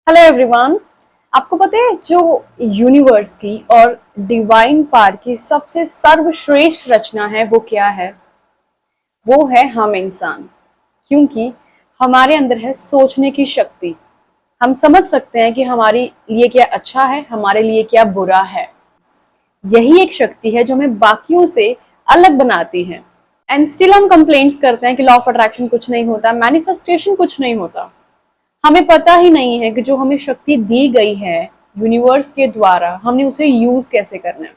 Hello everyone. आपको पता है जो यूनिवर्स की और डिवाइन पार्ट की सबसे सर्वश्रेष्ठ रचना है वो क्या है? वो है हम इंसान। क्योंकि हमारे अंदर है सोचने की शक्ति। हम समझ सकते हैं कि हमारे लिए क्या अच्छा है, हमारे लिए क्या बुरा है। यही एक शक्ति है जो हमें बाकियों से अलग बनाती है। एंड स्टिल हम कंप्लेंट्स करते हैं कि लॉ ऑफ अट्रैक्शन कुछ नहीं होता, मैनिफेस्टेशन कुछ नहीं होता। हमें पता ही नहीं है कि जो हमें शक्ति दी गई है यूनिवर्स के द्वारा, हमने उसे यूज कैसे करना है।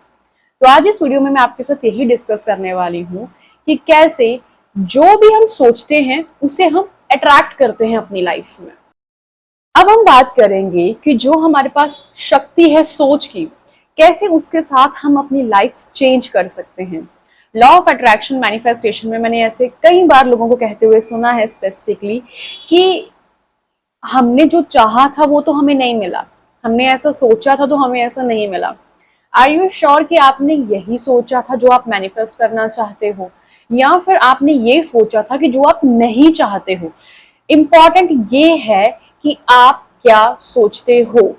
तो आज इस वीडियो में मैं आपके साथ यही डिस्कस करने वाली हूँ कि कैसे जो भी हम सोचते हैं उसे हम अट्रैक्ट करते हैं अपनी लाइफ में। अब हम बात करेंगे कि जो हमारे पास शक्ति है सोच की, कैसे उसके साथ हम अपनी लाइफ चेंज कर सकते हैं। लॉ ऑफ अट्रैक्शन मैनिफेस्टेशन में मैंने ऐसे कई बार लोगों को कहते हुए सुना है स्पेसिफिकली कि हमने जो चाहा था वो तो हमें नहीं मिला, हमने ऐसा सोचा था तो हमें ऐसा नहीं मिला। आर यू श्योर कि आपने यही सोचा था जो आप मैनिफेस्ट करना चाहते हो, या फिर आपने ये सोचा था कि जो आप नहीं चाहते हो? इम्पॉर्टेंट ये है कि आप क्या सोचते हो।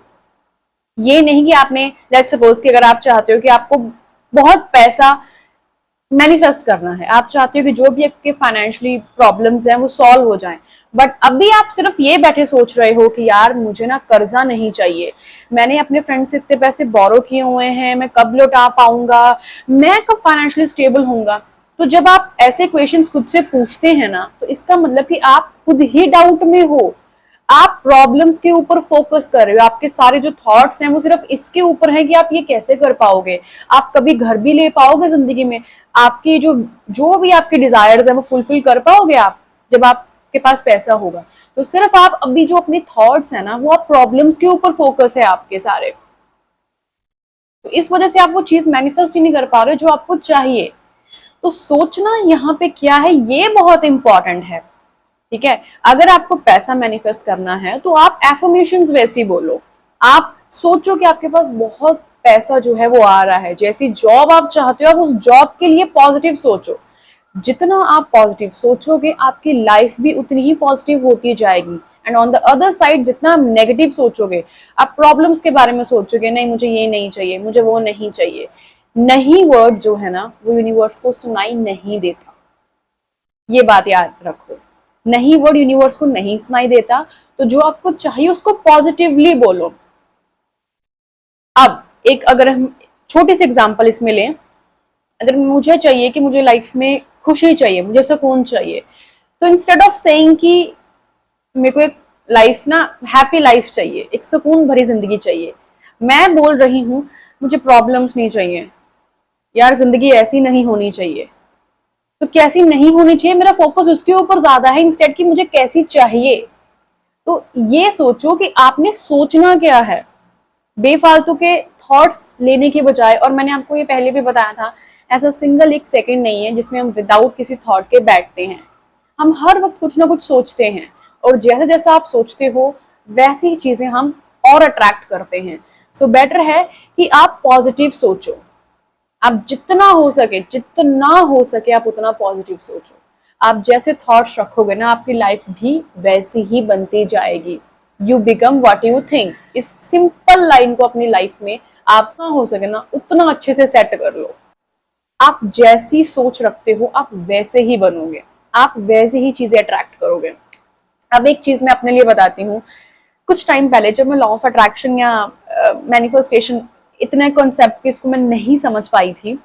ये नहीं कि आपने, लेट्स सपोज कि अगर आप चाहते हो कि आपको बहुत पैसा मैनिफेस्ट करना है, आप चाहते हो कि जो भी आपके फाइनेंशियली प्रॉब्लम्स हैं वो सॉल्व हो जाएं, बट अभी आप सिर्फ ये बैठे सोच रहे हो कि यार मुझे ना कर्जा नहीं चाहिए, मैंने अपने फ्रेंड से इतने पैसे बोरो किए हुए हैं, मैं कब लौटा पाऊंगा, मैं कब फाइनेंशियली स्टेबल होऊंगा। तो जब आप ऐसे क्वेश्चंस खुद से पूछते हैं ना, तो इसका मतलब कि आप खुद ही डाउट में हो। आप प्रॉब्लम्स के ऊपर फोकस कर रहे हो, आपके सारे जो थॉट्स हैं वो सिर्फ इसके ऊपर हैं कि आप ये कैसे कर पाओगे, आप कभी घर भी ले पाओगे जिंदगी में, आपकी जो जो भी आपके डिजायर्स हैं वो फुलफिल कर पाओगे आप जब आपके पास पैसा होगा। तो सिर्फ आप अभी जो अपने थॉट्स हैं ना, वो आप प्रॉब्लम्स के ऊपर फोकस है आपके सारे। तो इस वजह से आप वो चीज मैनिफेस्ट ही नहीं कर पा रहे जो आपको चाहिए। तो सोचना यहाँ पे क्या है, ये बहुत इंपॉर्टेंट है। ठीक है, अगर आपको पैसा मैनिफेस्ट करना है तो आप एफर्मेशंस वैसी बोलो। आप सोचो कि आपके पास बहुत पैसा जो है वो आ रहा है, जैसी जॉब आप चाहते हो आप उस जॉब के लिए पॉजिटिव सोचो। जितना आप पॉजिटिव सोचोगे आपकी लाइफ भी उतनी ही पॉजिटिव होती जाएगी। And on the other side जितना आप नेगेटिव सोचोगे, आप प्रॉब्लम्स के बारे में सोचोगे, नहीं मुझे ये नहीं चाहिए, मुझे वो नहीं चाहिए, नहीं वर्ड जो है ना वो यूनिवर्स को सुनाई नहीं देता। ये बात याद रखो, नहीं वर्ड यूनिवर्स को नहीं सुनाई देता। तो जो आपको चाहिए उसको पॉजिटिवली बोलो। अब एक अगर हम छोटी सी एग्जांपल इसमें लें, अगर मुझे चाहिए कि मुझे लाइफ में खुशी चाहिए, मुझे सुकून चाहिए, तो इंस्टेड ऑफ सेइंग कि मेरे को एक लाइफ ना हैप्पी लाइफ चाहिए, एक सुकून भरी जिंदगी चाहिए, मैं बोल रही हूं मुझे प्रॉब्लम्स नहीं चाहिए, यार जिंदगी ऐसी नहीं होनी चाहिए। तो कैसी नहीं होनी चाहिए, मेरा फोकस उसके ऊपर ज्यादा है इंस्टेड कि मुझे कैसी चाहिए। तो ये सोचो कि आपने सोचना क्या है, बेफालतू के थॉट्स लेने के बजाय। और मैंने आपको ये पहले भी बताया था, ऐसा सिंगल एक सेकंड नहीं है जिसमें हम विदाउट किसी थॉट के बैठते हैं। हम हर वक्त कुछ ना कुछ सोचते हैं, और जैसा जैसा आप सोचते हो वैसी ही चीजें हम और अट्रैक्ट करते हैं। सो बेटर है कि आप पॉजिटिव सोचो। आप जितना हो सके आप उतना पॉजिटिव सोचो। आप जैसे थॉट्स रखोगे ना, आपकी लाइफ भी वैसी ही बनती जाएगी। You become what you think. इस सिंपल लाइन को अपनी लाइफ में आप ना हो सके ना उतना अच्छे से सेट कर लो। आप जैसी सोच रखते हो आप वैसे ही बनोगे, आप वैसे ही चीजें अट्रैक्ट करोगे। अब एक चीज मैं अपने लिए बताती हूँ। कुछ टाइम पहले जब मैं लॉ ऑफ अट्रैक्शन या मैनिफेस्टेशन इतने कॉन्सेप्ट की इसको मैं नहीं समझ पाई थी,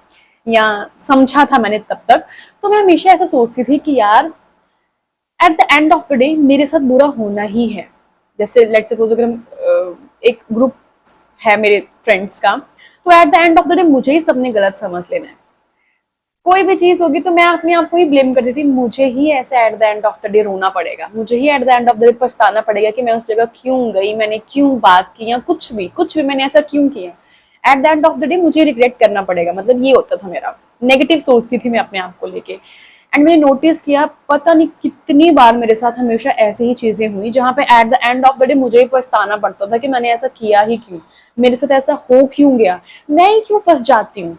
या समझा था मैंने तब तक, तो मैं हमेशा ऐसा सोचती थी कि यार eight the end of the day मेरे साथ बुरा होना ही है। जैसे लेट्स सपोज अगर एक ग्रुप है मेरे फ्रेंड्स का, तो eight the end of the day मुझे ही सबने गलत समझ लेना है। कोई भी चीज होगी तो मैं अपने आप को ही ब्लेम करती थी, मुझे ही ऐसे at the end of the day रोना पड़ेगा, मुझे ही at the end of the day पछताना पड़ेगा कि मैं उस जगह क्यों गई, मैंने क्यों बात की, या कुछ भी मैंने ऐसा क्यों किया। Eight the end of the day मुझे रिग्रेट करना पड़ेगा, मतलब ये होता था मेरा। नेगेटिव सोचती थी मैं अपने आप को लेके। एंड मैंने नोटिस किया पता नहीं कितनी बार मेरे साथ हमेशा ऐसी ही चीजें हुई जहां पे eight the end of the day मुझे ही पछताना पड़ता था कि मैंने ऐसा किया ही क्यों, मेरे साथ ऐसा हो क्यों गया, मैं ही क्यों फंस जाती हूँ।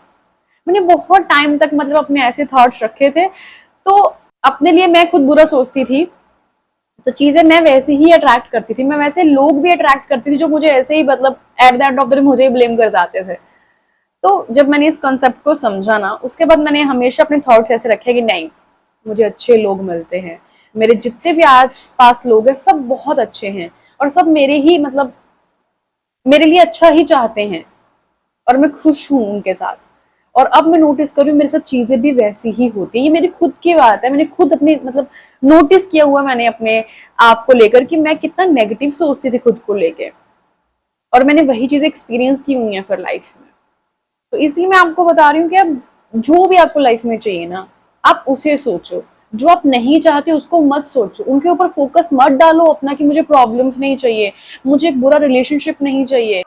मैंने बहुत टाइम तक मतलब अपने ऐसे थॉट्स रखे थे। तो अपने लिए मैं खुद बुरा सोचती थी तो चीजें मैं वैसे ही अट्रैक्ट करती थी, मैं वैसे लोग भी अट्रैक्ट करती थी जो मुझे ऐसे ही मतलब eight the end of the day मुझे ही ब्लेम कर जाते थे। तो जब मैंने इस कॉन्सेप्ट को समझा ना, उसके बाद मैंने हमेशा अपने थॉट्स ऐसे रखे कि नहीं, मुझे अच्छे लोग मिलते हैं, मेरे जितने भी आस पास लोग हैं सब बहुत अच्छे हैं और सब मेरे ही मतलब मेरे लिए अच्छा ही चाहते हैं और मैं खुश हूं उनके साथ। और अब मैं नोटिस कर रही हूँ मेरे साथ चीजें भी वैसी ही होती है। ये मेरी खुद की बात है, मैंने खुद अपने मतलब नोटिस किया हुआ मैंने अपने आप को लेकर कि मैं कितना नेगेटिव सोचती थी खुद को लेके, और मैंने वही चीजें एक्सपीरियंस की हुई है फिर लाइफ में। तो इसलिए मैं आपको बता रही हूँ कि अब जो भी आपको लाइफ में चाहिए ना, आप उसे सोचो। जो आप नहीं चाहते उसको मत सोचो, उनके ऊपर फोकस मत डालो अपना कि मुझे प्रॉब्लम्स नहीं चाहिए, मुझे एक बुरा रिलेशनशिप नहीं चाहिए।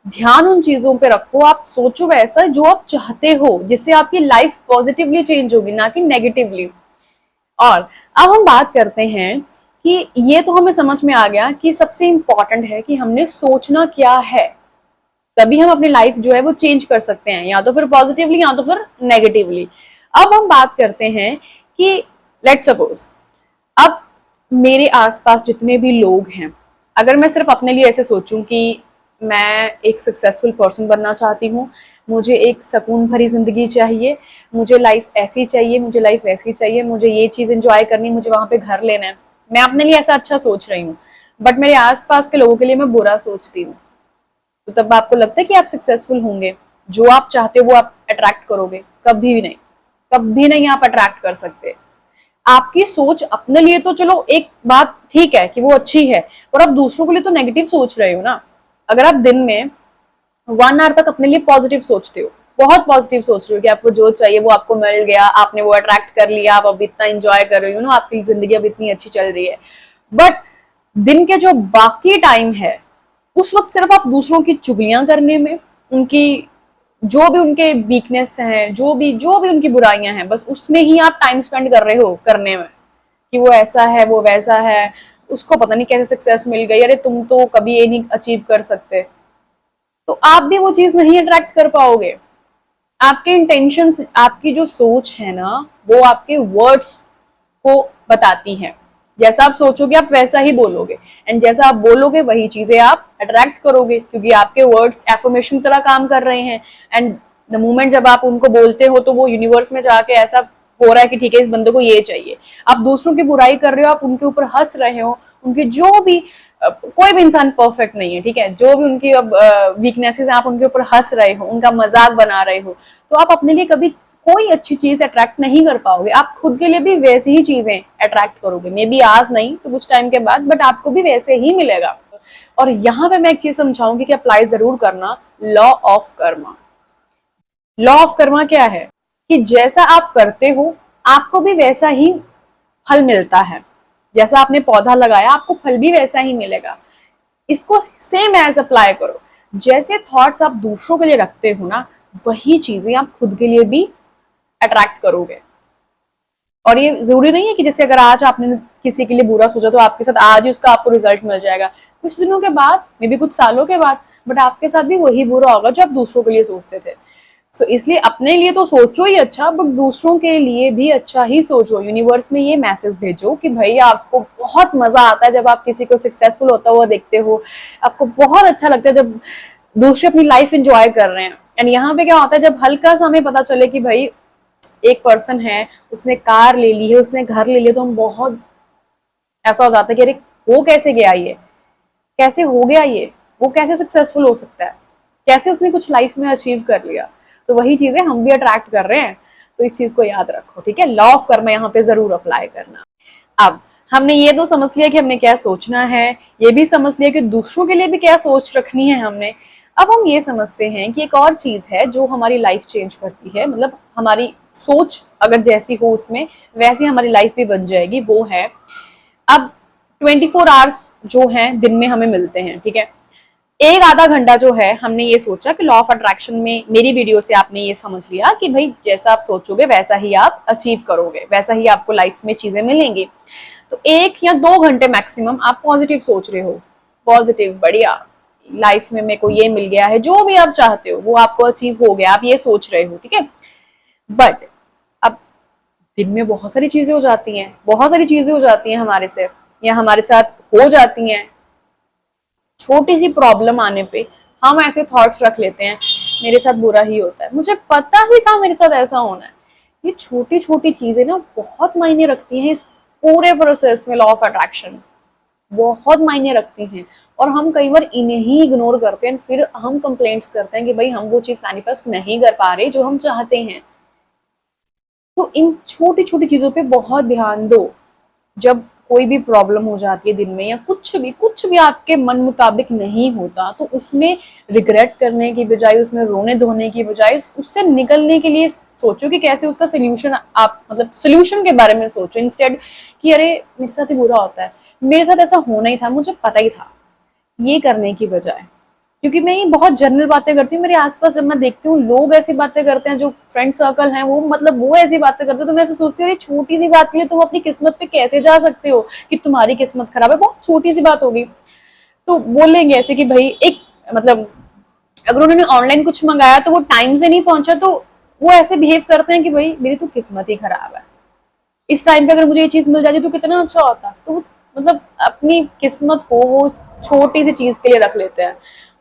ध्यान उन चीजों पे रखो, आप सोचो वैसा जो आप चाहते हो, जिससे आपकी लाइफ पॉजिटिवली चेंज होगी, ना कि नेगेटिवली। और अब हम बात करते हैं कि ये तो हमें समझ में आ गया कि सबसे इंपॉर्टेंट है कि हमने सोचना क्या है, तभी हम अपनी लाइफ जो है वो चेंज कर सकते हैं, या तो फिर पॉजिटिवली या तो फिर नेगेटिवली। अब हम बात करते हैं कि लेट्स सपोज अब मेरे आसपास जितने भी लोग हैं, अगर मैं सिर्फ अपने लिए ऐसे सोचूं कि मैं एक सक्सेसफुल पर्सन बनना चाहती हूँ, मुझे एक सुकून भरी जिंदगी चाहिए, मुझे लाइफ ऐसी चाहिए, मुझे लाइफ वैसी चाहिए, मुझे ये चीज एंजॉय करनी, मुझे वहां पे घर लेना है, मैं अपने लिए ऐसा अच्छा सोच रही हूँ, बट मेरे आसपास के लोगों के लिए मैं बुरा सोचती हूँ, तो तब आपको लगता है कि आप सक्सेसफुल होंगे? जो आप चाहते हो वो आप अट्रैक्ट करोगे? कभी भी नहीं, कभी नहीं आप अट्रैक्ट कर सकते। आपकी सोच अपने लिए तो चलो एक बात ठीक है कि वो अच्छी है, और आप दूसरों के लिए तो नेगेटिव सोच रहे हो ना। अगर आप दिन में 1 आवर तक अपने लिए पॉजिटिव सोचते हो, बहुत पॉजिटिव सोच रहे हो कि आपको जो चाहिए वो आपको मिल गया, आपने वो अट्रैक्ट कर लिया, आप अब इतना एंजॉय कर रहे हो ना, आपकी जिंदगी अब इतनी अच्छी चल रही है, बट दिन के जो बाकी टाइम है उस वक्त सिर्फ आप दूसरों की चुगलियां करने में, उनकी जो भी उनके वीकनेस हैं, जो भी उनकी बुराइयां हैं, बस उसमें ही आप टाइम स्पेंड कर रहे हो करने में, कि वो ऐसा है, वो वैसा है, उसको पता नहीं कैसे सक्सेस मिल गई, अरे तुम तो कभी ये नहीं अचीव कर सकते, तो आप भी वो चीज नहीं अट्रैक्ट कर पाओगे। आपके इंटेंशंस, आपकी जो सोच है ना, वो आपके वर्ड्स को बताती हैं। जैसा आप सोचोगे आप वैसा ही बोलोगे, एंड जैसा आप बोलोगे वही चीजें आप अट्रैक्ट करोगे, क्योंकि आपके वर्ड्स एफर्मेशन तरह काम कर रहे हैं। एंड द मोमेंट जब आप उनको बोलते हो तो वो यूनिवर्स में जाके ऐसा हो रहा है कि ठीक है इस बंदे को ये चाहिए। आप दूसरों की बुराई कर रहे हो, आप उनके ऊपर हंस रहे हो, उनके जो भी कोई भी इंसान परफेक्ट नहीं है, ठीक है, जो भी उनकी अब वीकनेसेस हैं आप उनके ऊपर हंस रहे हो, उनका मजाक बना रहे हो, तो आप अपने लिए कभी कोई अच्छी चीज अट्रैक्ट नहीं कर पाओगे। आप खुद के लिए भी वैसी ही चीजें अट्रैक्ट करोगे, मे बी आज नहीं तो कुछ टाइम के बाद, बट आपको भी वैसे ही मिलेगा। और यहाँ पे मैं एक चीज समझाऊंगी कि अप्लाई जरूर करना, law of Karma. Law of Karma क्या है कि जैसा आप करते हो आपको भी वैसा ही फल मिलता है। जैसा आपने पौधा लगाया आपको फल भी वैसा ही मिलेगा। इसको सेम एज अप्लाई करो। जैसे थॉट्स आप दूसरों के लिए रखते हो ना, वही चीजें आप खुद के लिए भी अट्रैक्ट करोगे। और ये जरूरी नहीं है कि जैसे अगर आज आपने किसी के लिए बुरा सोचा तो आपके साथ आज ही उसका आपको रिजल्ट मिल जाएगा, कुछ दिनों के बाद, मे बी कुछ सालों के बाद, बट आपके साथ भी वही बुरा होगा जो आप दूसरों के लिए सोचते थे। सो इसलिए अपने लिए तो सोचो ही अच्छा, बट दूसरों के लिए भी अच्छा ही सोचो। यूनिवर्स में ये मैसेज भेजो कि भाई आपको बहुत मजा आता है जब आप किसी को सक्सेसफुल होता हुआ देखते हो, आपको बहुत अच्छा लगता है जब दूसरे अपनी लाइफ एंजॉय कर रहे हैं। एंड यहाँ पे क्या होता है, जब हल्का सा हमें पता चले कि भाई एक पर्सन है, उसने कार ले ली है, उसने घर ले लिया, तो हम बहुत ऐसा हो जाता है कि अरे वो कैसे गया, ये कैसे हो गया, ये वो कैसे सक्सेसफुल हो सकता है, कैसे उसने कुछ लाइफ में अचीव कर लिया। तो वही चीजें हम भी अट्रैक्ट कर रहे हैं, तो इस चीज को याद रखो, ठीक है। लॉ ऑफ कर्मा यहाँ पे जरूर अप्लाई करना। अब हमने ये तो समझ लिया कि हमने क्या सोचना है, ये भी समझ लिया कि दूसरों के लिए भी क्या सोच रखनी है हमने। अब हम ये समझते हैं कि एक और चीज है जो हमारी लाइफ चेंज करती है, मतलब हमारी सोच अगर जैसी हो उसमें वैसी हमारी लाइफ भी बन जाएगी। वो है अब 24 आवर्स जो है दिन में हमें मिलते हैं, ठीक है। एक आधा घंटा जो है हमने ये सोचा कि लॉ ऑफ अट्रैक्शन में मेरी वीडियो से आपने ये समझ लिया कि भाई जैसा आप सोचोगे वैसा ही आप अचीव करोगे, वैसा ही आपको लाइफ में चीजें मिलेंगी। तो 1 या 2 घंटे मैक्सिमम आप पॉजिटिव सोच रहे हो, पॉजिटिव बढ़िया लाइफ में मेरे को ये मिल गया है, जो भी आप चाहते हो वो आपको अचीव हो गया, आप ये सोच रहे हो, ठीक है। बट अब दिन में बहुत सारी चीजें हो जाती हैं, बहुत सारी चीजें हो जाती हैं हमारे से, या हमारे साथ हो जाती हैं। छोटी सी प्रॉब्लम आने पे हम ऐसे थॉट्स रख लेते हैं, मेरे साथ बुरा ही होता है, मुझे पता ही था मेरे साथ ऐसा होना है। ये छोटी छोटी चीजें ना बहुत मायने रखती हैं इस पूरे प्रोसेस में। लॉ ऑफ अट्रैक्शन बहुत मायने रखती हैं और हम कई बार इन्हें ही इग्नोर करते हैं, फिर हम कंप्लेंट्स करते हैं कि भाई हम वो चीज मैनिफेस्ट नहीं कर पा रहे जो हम चाहते हैं। तो इन छोटी छोटी चीजों पे बहुत ध्यान दो। जब कोई भी प्रॉब्लम हो जाती है दिन में या कुछ भी आपके मन मुताबिक नहीं होता, तो उसमें रिग्रेट करने की बजाय, उसमें रोने धोने की बजाय, उससे निकलने के लिए सोचो कि कैसे उसका सोल्यूशन, आप मतलब सोल्यूशन के बारे में सोचो इंस्टेड कि अरे मेरे साथ ही बुरा होता है, मेरे साथ ऐसा होना ही था, मुझे पता ही था, ये करने की बजाय। क्योंकि मैं ये बहुत जनरल बातें करती हूँ, मेरे आसपास जब मैं देखती हूँ लोग ऐसी बातें करते हैं, जो फ्रेंड सर्कल हैं वो मतलब वो ऐसी बातें करते हैं, तो मैं ऐसे सोचती हूँ छोटी सी बात के लिए तुम अपनी किस्मत पे कैसे जा सकते हो कि तुम्हारी किस्मत खराब है, बहुत छोटी सी बात होगी। तो बोलेंगे ऐसे कि भाई एक मतलब अगर उन्होंने ऑनलाइन कुछ मंगाया तो वो टाइम से नहीं पहुंचा, तो वो ऐसे बिहेव करते हैं कि भाई मेरी तो किस्मत ही खराब है, इस टाइम पे अगर मुझे ये चीज मिल जाती तो कितना अच्छा होता। तो मतलब अपनी किस्मत को वो छोटी सी चीज के लिए रख लेते हैं।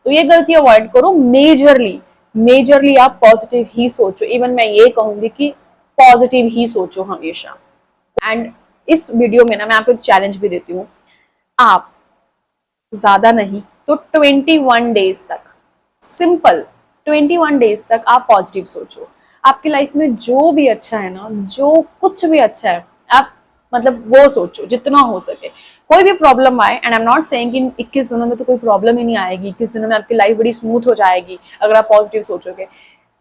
तो ये गलती अवॉइड करो। मेजरली आप पॉजिटिव ही सोचो। इवन मैं ये कहूंगी कि पॉजिटिव ही सोचो हमेशा। एंड इस वीडियो में ना मैं आपको एक चैलेंज भी देती हूँ। आप ज्यादा नहीं तो 21 डेज तक, सिंपल 21 डेज तक आप पॉजिटिव सोचो। आपकी लाइफ में जो भी अच्छा है ना, जो कुछ भी अच्छा है, आप मतलब वो सोचो जितना हो सके। कोई भी प्रॉब्लम आए, and I am not saying कि 21 दिनों में तो कोई प्रॉब्लम ही नहीं आएगी, 21 दिनों में आपकी लाइफ बड़ी स्मूथ हो जाएगी अगर आप पॉजिटिव सोचोगे।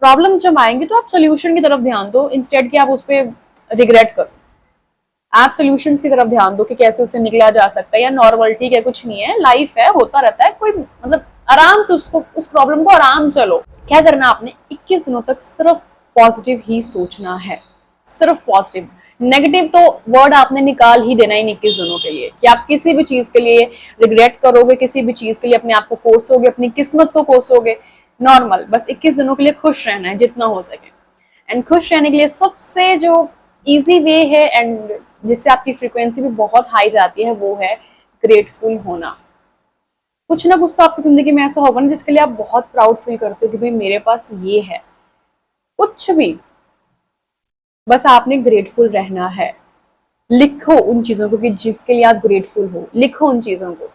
प्रॉब्लम जब आएंगे तो आप सोल्यूशन की तरफ ध्यान दो इंस्टेड कि आप उस पर रिग्रेट करो। आप सोल्यूशंस की तरफ ध्यान दो कि कैसे उससे निकला जा सकता है, या नॉर्मल ठीक है कुछ नहीं है, लाइफ है, होता रहता है, कोई मतलब आराम से उसको, उस प्रॉब्लम को आराम से लो। क्या करना आपने 21 दिनों तक सिर्फ पॉजिटिव ही सोचना है, सिर्फ पॉजिटिव। नेगेटिव तो वर्ड आपने निकाल ही देना इन 21 दिनों के लिए कि आप किसी भी चीज के लिए रिग्रेट करोगे, किसी भी चीज के लिए अपने आप को कोसोगे, अपनी किस्मत को कोसोगे। नॉर्मल बस 21 दिनों के लिए खुश रहना है जितना हो सके। एंड खुश रहने के लिए सबसे जो इजी वे है एंड जिससे आपकी फ्रीक्वेंसी भी बहुत हाई जाती है, वो है ग्रेटफुल होना। कुछ ना कुछ तो आपकी जिंदगी में ऐसा होगा ना जिसके लिए आप बहुत प्राउड फील करते हो कि भाई मेरे पास ये है। कुछ भी, बस आपने ग्रेटफुल रहना है। लिखो उन चीजों को कि जिसके लिए आप ग्रेटफुल हो, लिखो उन चीजों को।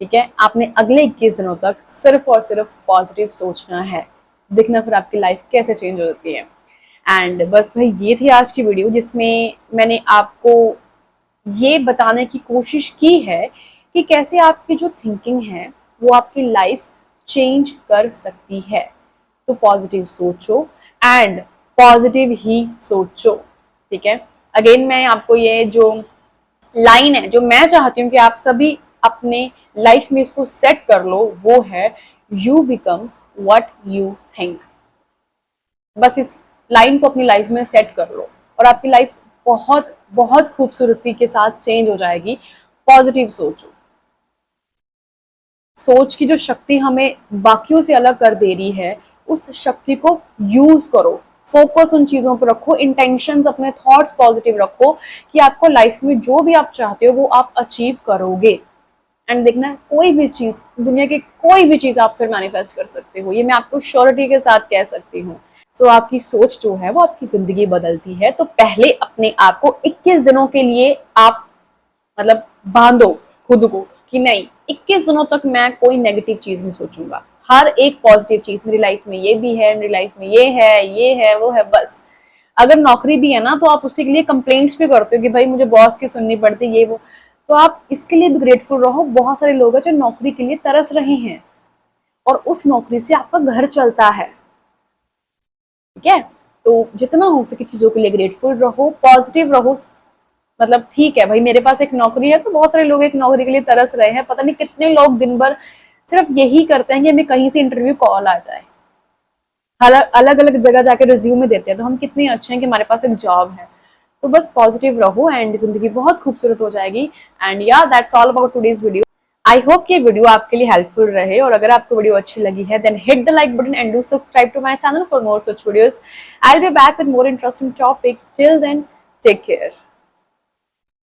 ठीक है, आपने अगले 21 दिनों तक सिर्फ और सिर्फ पॉजिटिव सोचना है। देखना फिर आपकी लाइफ कैसे चेंज हो जाती है। एंड बस भाई ये थी आज की वीडियो, जिसमें मैंने आपको ये बताने की कोशिश की है कि कैसे आपकी जो थिंकिंग है वो आपकी लाइफ चेंज कर सकती है। तो पॉजिटिव सोचो एंड पॉजिटिव ही सोचो। ठीक है, अगेन मैं आपको ये जो लाइन है जो मैं चाहती हूँ कि आप सभी अपने लाइफ में इसको सेट कर लो, वो है you become what you think. बस इस लाइन को अपनी लाइफ में सेट कर लो और आपकी लाइफ बहुत बहुत खूबसूरती के साथ चेंज हो जाएगी। पॉजिटिव सोचो। सोच की जो शक्ति हमें बाकियों से अलग कर दे रही है, उस शक्ति को यूज करो। फोकस उन चीजों पर रखो, इंटेंशंस, अपने थॉट्स पॉजिटिव रखो कि आपको लाइफ में जो भी आप चाहते हो वो आप अचीव करोगे। एंड देखना, कोई भी चीज, दुनिया की कोई भी चीज आप फिर मैनिफेस्ट कर सकते हो, ये मैं आपको श्योरिटी के साथ कह सकती हूँ। सो आपकी सोच जो है वो आपकी जिंदगी बदलती है। तो पहले अपने आप को 21 दिनों के लिए आप मतलब बांधो खुद को कि नहीं, 21 दिनों तक मैं कोई नेगेटिव चीज नहीं सोचूंगा, हर एक पॉजिटिव चीज, मेरी लाइफ में ये भी है, मेरी लाइफ में ये है वो है। बस अगर नौकरी भी है ना तो आप उसके लिए कंप्लेंट्स भी करते हो कि भाई मुझे बॉस की सुननी पड़ती है ये वो, तो आप इसके लिए भी ग्रेटफुल रहो। बहुत सारे लोग हैं जो नौकरी के लिए तरस रहे हैं और उस नौकरी से आपका घर चलता है। ठीक है, तो जितना हो सके चीजों के लिए ग्रेटफुल रहो, पॉजिटिव रहो। मतलब ठीक है भाई मेरे पास एक नौकरी है, तो बहुत सारे लोग एक नौकरी के लिए तरस रहे हैं। पता नहीं कितने लोग दिन भर सिर्फ यही करते हैं कि हमें कहीं से इंटरव्यू कॉल आ जाए, अलग अलग जगह जाके रिज्यूमे देते हैं, तो हम कितने अच्छे हैं कि हमारे पास एक जॉब है। तो बस पॉजिटिव रहो एंड जिंदगी बहुत खूबसूरत हो जाएगी। एंड या that's all about today's video. I hope कि वीडियो आपके लिए हेल्पफुल रहे, और अगर आपको वीडियो अच्छी लगी है then hit the like button and do subscribe to my channel for more such videos. I will be back with more interesting topic. Till then take care.